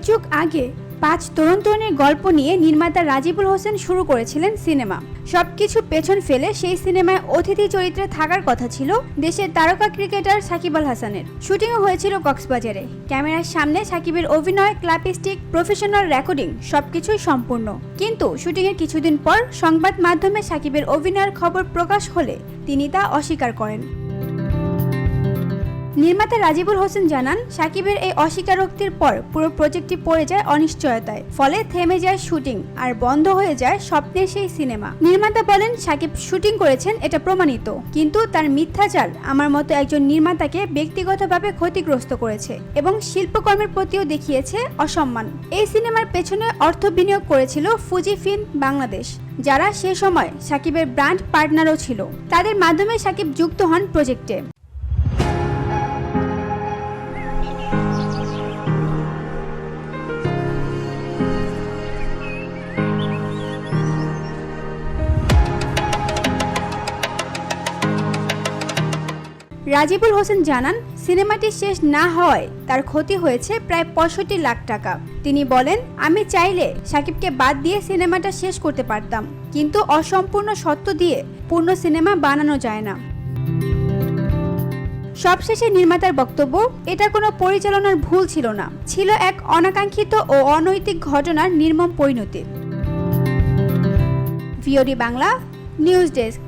যুগ আগে 5 তরুণ তরুণীর গল্প নিয়ে নির্মাতা রাজিবুল হোসেন শুরু করেছিলেন সিনেমা। সবকিছু পেছন ফেলে সেই সিনেমায় অতিথি চরিত্রে থাকার কথা ছিল দেশের তারকা ক্রিকেটার সাকিব আল হাসানের। শুটিংও হয়েছিল কক্সবাজারে। ক্যামেরার সামনে সাকিবের অভিনয়, ক্ল্যাপস্টিক, প্রফেশনাল রেকর্ডিং সবকিছুই সম্পূর্ণ। কিন্তু শুটিংয়ের কিছুদিন পর সংবাদ মাধ্যমে সাকিবের অভিনয়ের খবর প্রকাশ হলে তিনি তা অস্বীকার করেন। নির্মাতা রাজিবুল হোসেন জানান, সাকিবের এই অস্বীকারোক্তির পর পুরো প্রজেক্টটি পড়ে যায় অনিশ্চয়তায়। ফলে থেমে যায় শুটিং আর বন্ধ হয়ে যায় স্বপ্নের সেই সিনেমা। নির্মাতা বলেন, সাকিব শুটিং করেছেন এটা প্রমাণিত, কিন্তু তার মিথ্যাচার আমার মতো একজন নির্মাতাকে ব্যক্তিগতভাবে ক্ষতিগ্রস্ত করেছে এবং শিল্পকর্মের প্রতিও দেখিয়েছে অসম্মান। এই সিনেমার পেছনে অর্থ বিনিয়োগ করেছিল ফুজি ফিল্ম বাংলাদেশ, যারা সে সময় সাকিবের ব্র্যান্ড পার্টনারও ছিল। তাদের মাধ্যমে সাকিব যুক্ত হন প্রজেক্টে। রাজিবুল হোসেন জানান, সিনেমাটি শেষ না হওয়ায় তার ক্ষতি হয়েছে প্রায় 65 লাখ টাকা। তিনি বলেন, আমি চাইলে সাকিবকে বাদ দিয়ে সিনেমাটা শেষ করতে পারতাম, কিন্তু অসম্পূর্ণ সত্য দিয়ে পূর্ণ সিনেমা বানানো যায় না। সবশেষে নির্মাতার বক্তব্য, এটা কোনো পরিচালনার ভুল ছিল না, ছিল এক অনাকাঙ্ক্ষিত ও অনৈতিক ঘটনার নির্মম পরিণতি। VOD Bangla news desk.